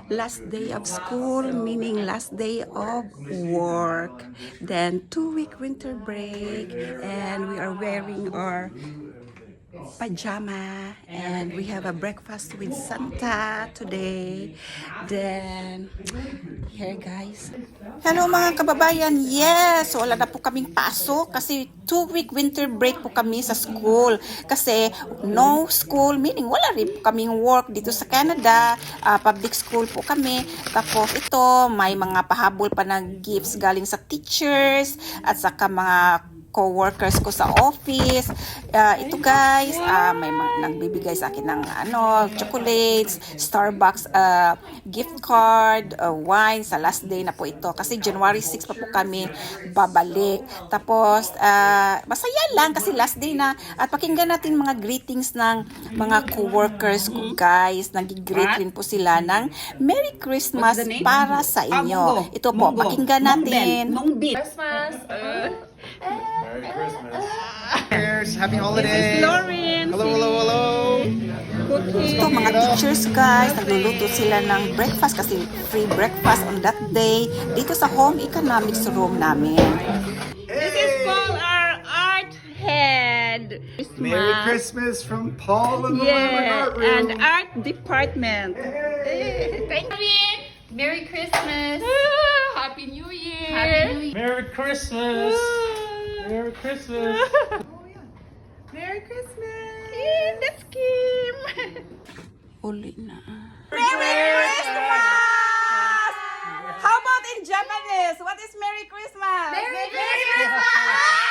last day of school, meaning last day of work. Then 2-week winter break, and we are wearing our pajama, and we have a breakfast with Santa today. Then here guys, hello mga kababayan. Yes, wala na po kaming pasok kasi 2-week winter break po kami sa school, kasi no school, meaning wala rin po kaming work dito sa Canada. Public school po kami. Tapos ito, may mga pahabol pa ng gifts galing sa teachers at saka mga co-workers ko sa office. Ito guys, may nagbibigay sa akin ng chocolates, Starbucks gift card, wine sa last day na po ito. Kasi January 6 pa po kami babalik. Tapos, masaya lang kasi last day na. At pakinggan natin mga greetings ng mga co-workers ko guys. Nag-greet rin po sila ng Merry Christmas para sa inyo. Ito po, pakinggan natin. Christmas. Merry Christmas. Cheers. Happy holidays. Lauren. Hello. Ito mga teachers guys, nagluluto sila ng breakfast kasi free breakfast on that day dito sa home economics room namin. This is called our art head. Merry Christmas from Paul and the Lemon Art Room. And art department. Thank you. Merry Christmas. Happy New Year. Happy New Year. Merry Christmas! Merry Christmas! Merry Christmas. That's Kim. Uli na. Merry Christmas! How about in Japanese? What is Merry Christmas? Merry Christmas.